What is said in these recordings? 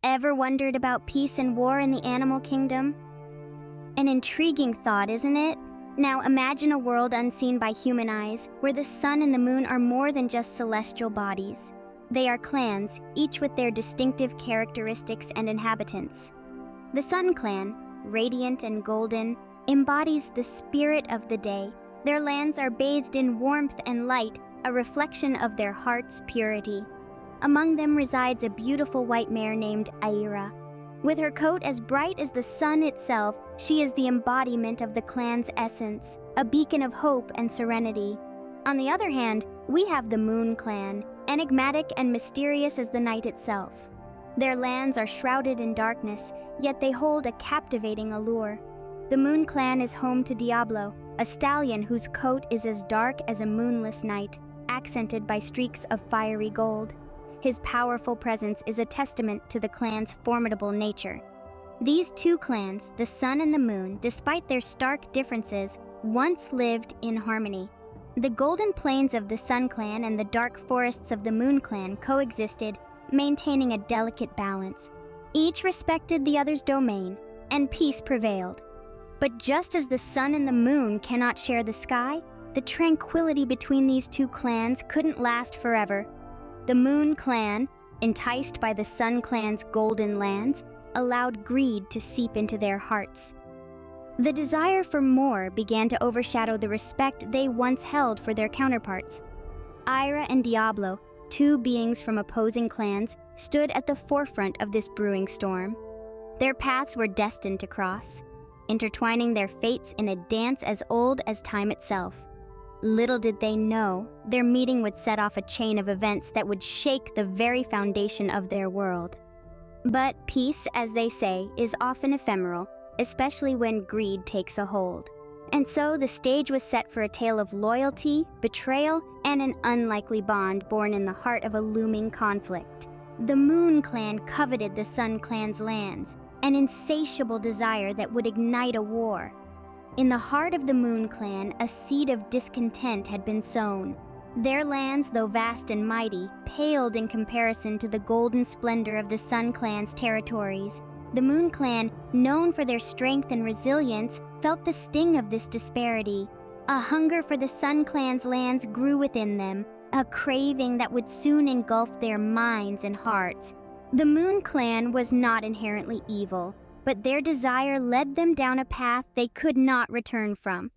Ever wondered about peace and war in the animal kingdom? An intriguing thought, isn't it? Now imagine a world unseen by human eyes, where the sun and the moon are more than just celestial bodies. They are clans, each with their distinctive characteristics and inhabitants. The Sun Clan, radiant and golden, embodies the spirit of the day. Their lands are bathed in warmth and light, a reflection of their heart's purity. Among them resides a beautiful white mare named Aira. With her coat as bright as the sun itself, she is the embodiment of the clan's essence, a beacon of hope and serenity. On the other hand, we have the Moon Clan, enigmatic and mysterious as the night itself. Their lands are shrouded in darkness, yet they hold a captivating allure. The Moon Clan is home to Diablo, a stallion whose coat is as dark as a moonless night, accented by streaks of fiery gold. His powerful presence is a testament to the clan's formidable nature. These two clans, the Sun and the Moon, despite their stark differences, once lived in harmony. The golden plains of the Sun Clan and the dark forests of the Moon Clan coexisted, maintaining a delicate balance. Each respected the other's domain, and peace prevailed. But just as the sun and the moon cannot share the sky, the tranquility between these two clans couldn't last forever. The Moon Clan, enticed by the Sun Clan's golden lands, allowed greed to seep into their hearts. The desire for more began to overshadow the respect they once held for their counterparts. Aira and Diablo, two beings from opposing clans, stood at the forefront of this brewing storm. Their paths were destined to cross, intertwining their fates in a dance as old as time itself. Little did they know, their meeting would set off a chain of events that would shake the very foundation of their world. But peace, as they say, is often ephemeral, especially when greed takes a hold. And so the stage was set for a tale of loyalty, betrayal, and an unlikely bond born in the heart of a looming conflict. The Moon Clan coveted the Sun Clan's lands, an insatiable desire that would ignite a war. In the heart of the Moon Clan, a seed of discontent had been sown. Their lands, though vast and mighty, paled in comparison to the golden splendor of the Sun Clan's territories. The Moon Clan, known for their strength and resilience, felt the sting of this disparity. A hunger for the Sun Clan's lands grew within them, a craving that would soon engulf their minds and hearts. The Moon Clan was not inherently evil, but their desire led them down a path they could not return from.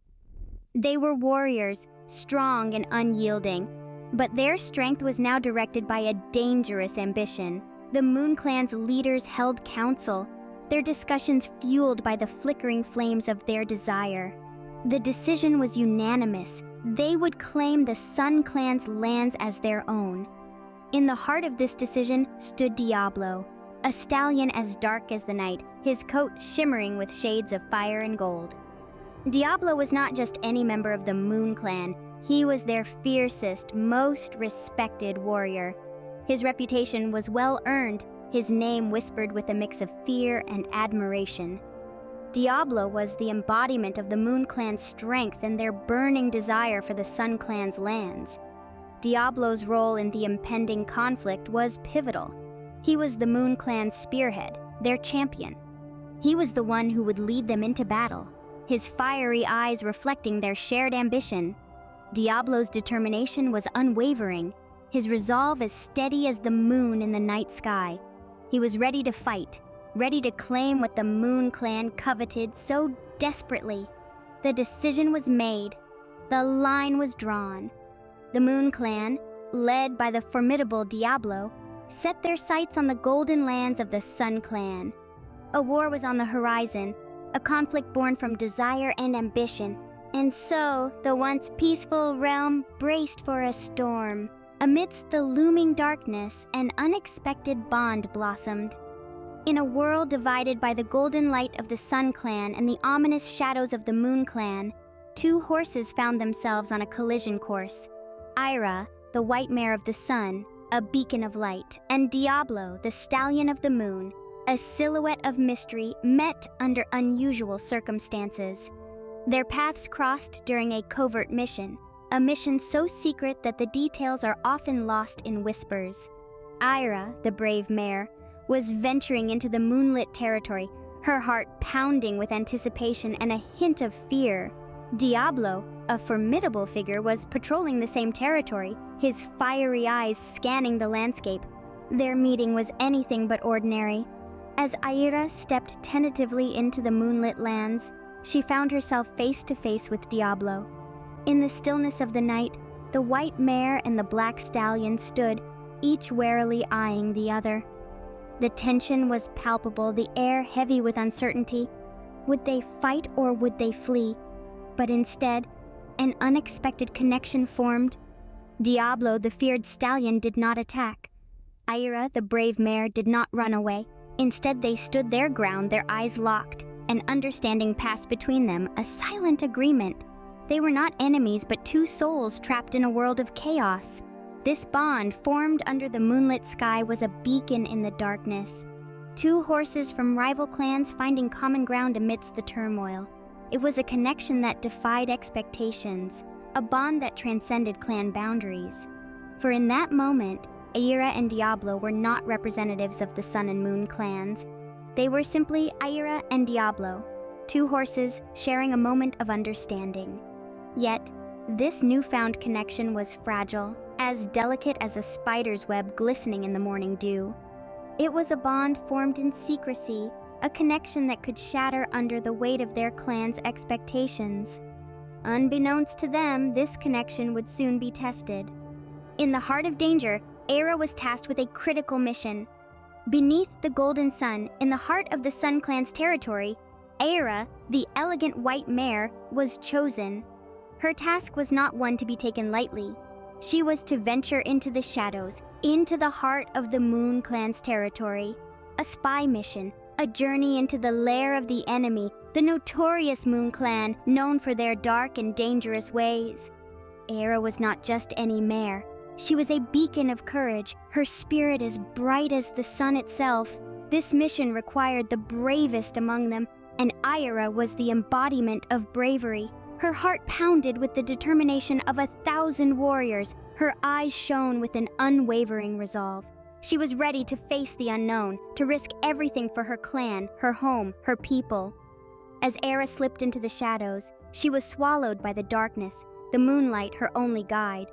They were warriors, strong and unyielding, but their strength was now directed by a dangerous ambition. The Moon Clan's leaders held council, their discussions fueled by the flickering flames of their desire. The decision was unanimous. They would claim the Sun Clan's lands as their own. In the heart of this decision stood Diablo, a stallion as dark as the night, his coat shimmering with shades of fire and gold. Diablo was not just any member of the Moon Clan, he was their fiercest, most respected warrior. His reputation was well earned, his name whispered with a mix of fear and admiration. Diablo was the embodiment of the Moon Clan's strength and their burning desire for the Sun Clan's lands. Diablo's role in the impending conflict was pivotal. He was the Moon Clan's spearhead, their champion. He was the one who would lead them into battle, his fiery eyes reflecting their shared ambition. Diablo's determination was unwavering, his resolve as steady as the moon in the night sky. He was ready to fight, ready to claim what the Moon Clan coveted so desperately. The decision was made. The line was drawn. The Moon Clan, led by the formidable Diablo, set their sights on the golden lands of the Sun Clan. A war was on the horizon, a conflict born from desire and ambition. And so, the once peaceful realm braced for a storm. Amidst the looming darkness, an unexpected bond blossomed. In a world divided by the golden light of the Sun Clan and the ominous shadows of the Moon Clan, two horses found themselves on a collision course. Aira, the white mare of the sun, a beacon of light, and Diablo, the stallion of the moon, a silhouette of mystery, met under unusual circumstances. Their paths crossed during a covert mission, a mission so secret that the details are often lost in whispers. Aira, the brave mare, was venturing into the moonlit territory, her heart pounding with anticipation and a hint of fear. Diablo, a formidable figure, was patrolling the same territory, his fiery eyes scanning the landscape. Their meeting was anything but ordinary. As Aira stepped tentatively into the moonlit lands, she found herself face to face with Diablo. In the stillness of the night, the white mare and the black stallion stood, each warily eyeing the other. The tension was palpable, the air heavy with uncertainty. Would they fight or would they flee? But instead, an unexpected connection formed. Diablo, the feared stallion, did not attack. Aira, the brave mare, did not run away. Instead, they stood their ground, their eyes locked. An understanding passed between them, a silent agreement. They were not enemies, but two souls trapped in a world of chaos. This bond, formed under the moonlit sky, was a beacon in the darkness. Two horses from rival clans finding common ground amidst the turmoil. It was a connection that defied expectations, a bond that transcended clan boundaries. For in that moment, Aira and Diablo were not representatives of the Sun and Moon clans. They were simply Aira and Diablo, two horses sharing a moment of understanding. Yet, this newfound connection was fragile, as delicate as a spider's web glistening in the morning dew. It was a bond formed in secrecy, a connection that could shatter under the weight of their clan's expectations. Unbeknownst to them, this connection would soon be tested. In the heart of danger, Aira was tasked with a critical mission. Beneath the golden sun, in the heart of the Sun Clan's territory, Aira, the elegant white mare, was chosen. Her task was not one to be taken lightly. She was to venture into the shadows, into the heart of the Moon Clan's territory. A spy mission, a journey into the lair of the enemy, the notorious Moon Clan, known for their dark and dangerous ways. Aira was not just any mare. She was a beacon of courage, her spirit as bright as the sun itself. This mission required the bravest among them, and Aira was the embodiment of bravery. Her heart pounded with the determination of 1,000 warriors. Her eyes shone with an unwavering resolve. She was ready to face the unknown, to risk everything for her clan, her home, her people. As Aira slipped into the shadows, she was swallowed by the darkness, the moonlight her only guide.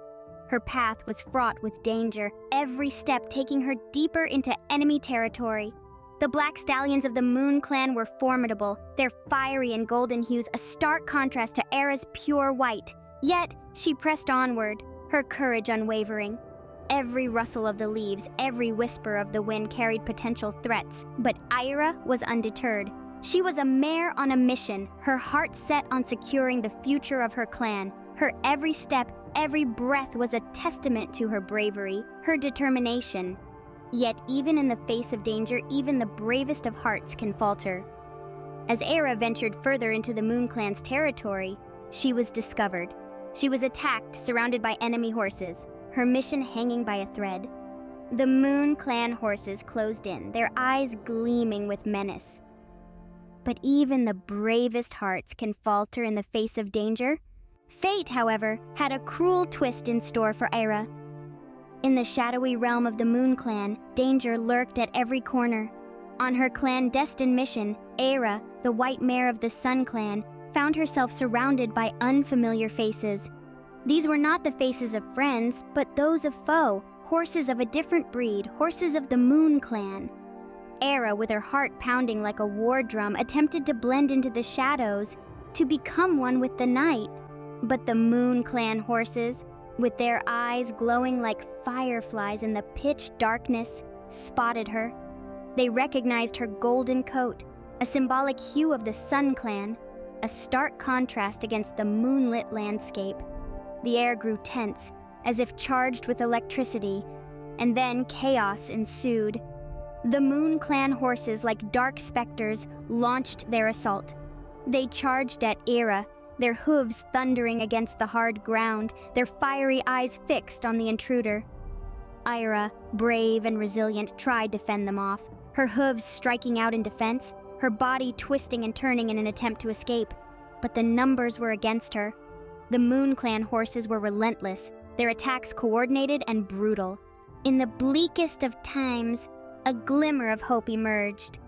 Her path was fraught with danger, every step taking her deeper into enemy territory. The black stallions of the Moon Clan were formidable, their fiery and golden hues a stark contrast to Aira's pure white. Yet, she pressed onward, her courage unwavering. Every rustle of the leaves, every whisper of the wind carried potential threats, but Aira was undeterred. She was a mare on a mission, her heart set on securing the future of her clan. Her every step, every breath was a testament to her bravery, her determination. Yet even in the face of danger, even the bravest of hearts can falter. As Aira ventured further into the Moon Clan's territory, she was discovered. She was attacked, surrounded by enemy horses, her mission hanging by a thread. The Moon Clan horses closed in, their eyes gleaming with menace. But even the bravest hearts can falter in the face of danger. Fate, however, had a cruel twist in store for Aira. In the shadowy realm of the Moon Clan, danger lurked at every corner. On her clandestine mission, Aira, the white mare of the Sun Clan, found herself surrounded by unfamiliar faces. These were not the faces of friends, but those of foe, horses of a different breed, horses of the Moon Clan. Aira, with her heart pounding like a war drum, attempted to blend into the shadows, to become one with the night. But the Moon Clan horses, with their eyes glowing like fireflies in the pitch darkness, spotted her. They recognized her golden coat, a symbolic hue of the Sun Clan, a stark contrast against the moonlit landscape. The air grew tense, as if charged with electricity, and then chaos ensued. The Moon Clan horses, like dark specters, launched their assault. They charged at Aira, their hooves thundering against the hard ground, their fiery eyes fixed on the intruder. Aira, brave and resilient, tried to fend them off, her hooves striking out in defense, her body twisting and turning in an attempt to escape. But the numbers were against her. The Moon Clan horses were relentless, their attacks coordinated and brutal. In the bleakest of times, a glimmer of hope emerged.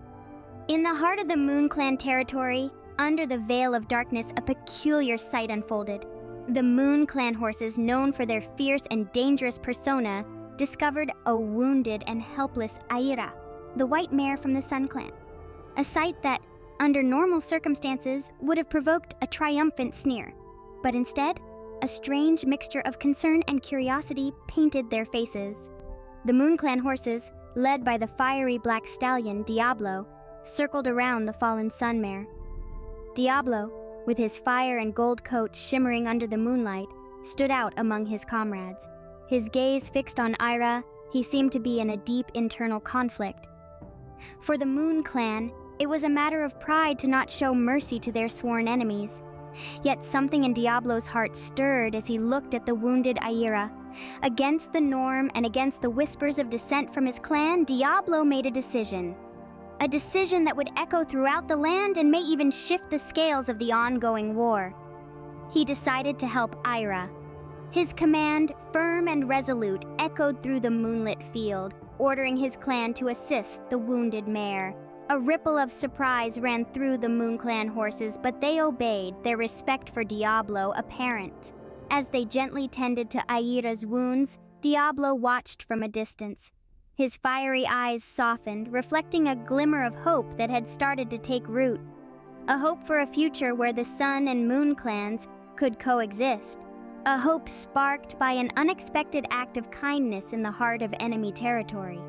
In the heart of the Moon Clan territory, under the veil of darkness, a peculiar sight unfolded. The Moon Clan horses, known for their fierce and dangerous persona, discovered a wounded and helpless Aira, the white mare from the Sun Clan. A sight that, under normal circumstances, would have provoked a triumphant sneer. But instead, a strange mixture of concern and curiosity painted their faces. The Moon Clan horses, led by the fiery black stallion Diablo, circled around the fallen sun mare. Diablo, with his fire and gold coat shimmering under the moonlight, stood out among his comrades. His gaze fixed on Aira, he seemed to be in a deep internal conflict. For the Moon Clan, it was a matter of pride to not show mercy to their sworn enemies. Yet something in Diablo's heart stirred as he looked at the wounded Aira. Against the norm and against the whispers of dissent from his clan, Diablo made a decision. A decision that would echo throughout the land and may even shift the scales of the ongoing war. He decided to help Aira. His command, firm and resolute, echoed through the moonlit field, ordering his clan to assist the wounded mare. A ripple of surprise ran through the Moon Clan horses, but they obeyed, their respect for Diablo apparent. As they gently tended to Aira's wounds, Diablo watched from a distance. His fiery eyes softened, reflecting a glimmer of hope that had started to take root. A hope for a future where the Sun and Moon clans could coexist. A hope sparked by an unexpected act of kindness in the heart of enemy territory.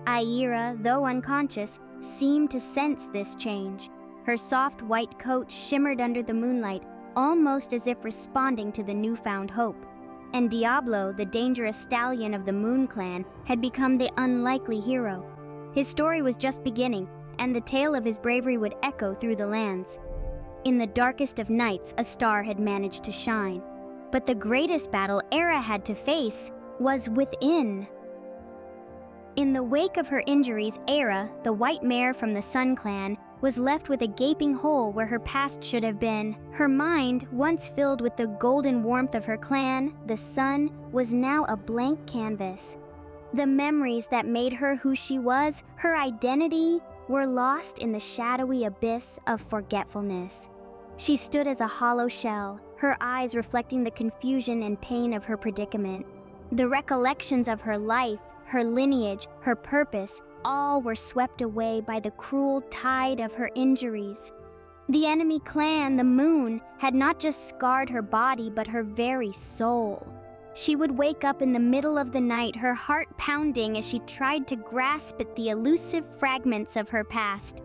Aira, though unconscious, seemed to sense this change. Her soft white coat shimmered under the moonlight, almost as if responding to the newfound hope. And Diablo, the dangerous stallion of the Moon Clan, had become the unlikely hero. His story was just beginning, and the tale of his bravery would echo through the lands. In the darkest of nights, a star had managed to shine. But the greatest battle Aira had to face was within. In the wake of her injuries, Aira, the white mare from the Sun Clan, was left with a gaping hole where her past should have been. Her mind, once filled with the golden warmth of her clan, the sun, was now a blank canvas. The memories that made her who she was, her identity, were lost in the shadowy abyss of forgetfulness. She stood as a hollow shell, her eyes reflecting the confusion and pain of her predicament. The recollections of her life, her lineage, her purpose, all were swept away by the cruel tide of her injuries. The enemy clan, the Moon, had not just scarred her body but her very soul. She would wake up in the middle of the night, her heart pounding as she tried to grasp at the elusive fragments of her past.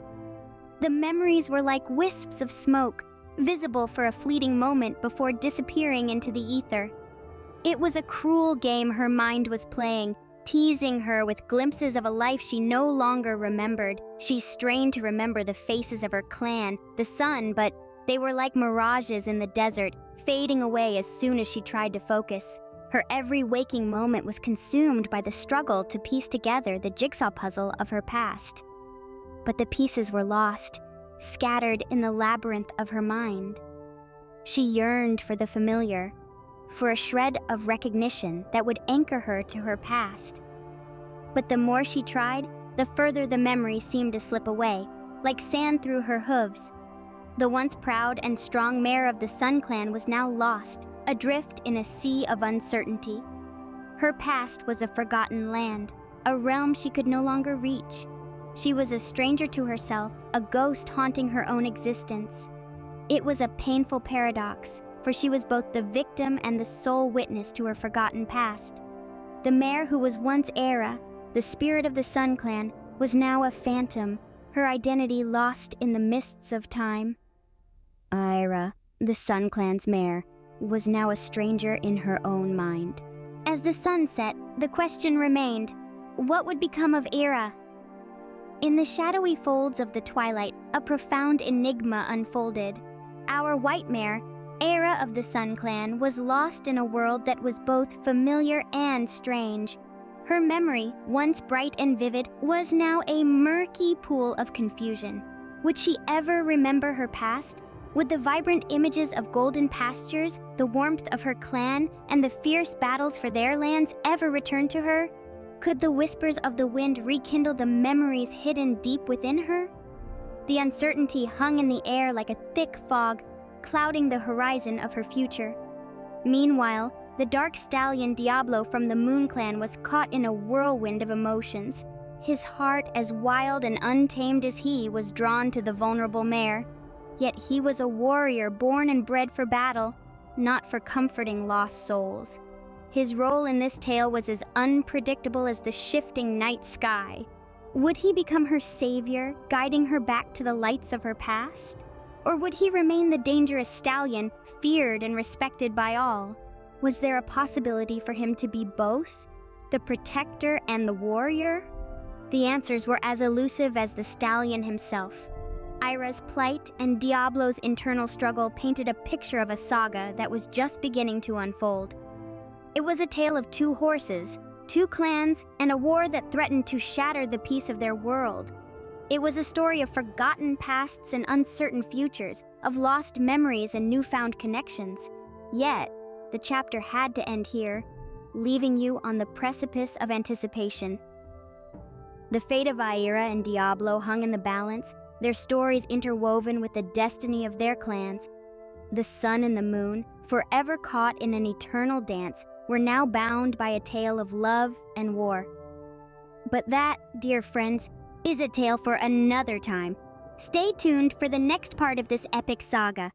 The memories were like wisps of smoke, visible for a fleeting moment before disappearing into the ether. It was a cruel game her mind was playing, teasing her with glimpses of a life she no longer remembered. She strained to remember the faces of her clan, the sun, but they were like mirages in the desert, fading away as soon as she tried to focus. Her every waking moment was consumed by the struggle to piece together the jigsaw puzzle of her past. But the pieces were lost, scattered in the labyrinth of her mind. She yearned for the familiar, for a shred of recognition that would anchor her to her past. But the more she tried, the further the memories seemed to slip away, like sand through her hooves. The once proud and strong mare of the Sun Clan was now lost, adrift in a sea of uncertainty. Her past was a forgotten land, a realm she could no longer reach. She was a stranger to herself, a ghost haunting her own existence. It was a painful paradox, for she was both the victim and the sole witness to her forgotten past. The mare who was once Aira, the spirit of the Sun Clan, was now a phantom, her identity lost in the mists of time. Aira, the Sun Clan's mare, was now a stranger in her own mind. As the sun set, the question remained, what would become of Aira? In the shadowy folds of the twilight, a profound enigma unfolded. Our white mare, Aira of the Sun Clan, was lost in a world that was both familiar and strange. Her memory, once bright and vivid, was now a murky pool of confusion. Would she ever remember her past? Would the vibrant images of golden pastures, the warmth of her clan, and the fierce battles for their lands ever return to her? Could the whispers of the wind rekindle the memories hidden deep within her? The uncertainty hung in the air like a thick fog, clouding the horizon of her future. Meanwhile, the dark stallion Diablo from the Moon Clan was caught in a whirlwind of emotions. His heart, as wild and untamed as he, was drawn to the vulnerable mare. Yet he was a warrior born and bred for battle, not for comforting lost souls. His role in this tale was as unpredictable as the shifting night sky. Would he become her savior, guiding her back to the lights of her past? Or would he remain the dangerous stallion, feared and respected by all? Was there a possibility for him to be both, the protector and the warrior? The answers were as elusive as the stallion himself. Aira's plight and Diablo's internal struggle painted a picture of a saga that was just beginning to unfold. It was a tale of two horses, two clans, and a war that threatened to shatter the peace of their world. It was a story of forgotten pasts and uncertain futures, of lost memories and newfound connections. Yet, the chapter had to end here, leaving you on the precipice of anticipation. The fate of Aira and Diablo hung in the balance, their stories interwoven with the destiny of their clans. The sun and the moon, forever caught in an eternal dance, were now bound by a tale of love and war. But that, dear friends, is a tale for another time. Stay tuned for the next part of this epic saga.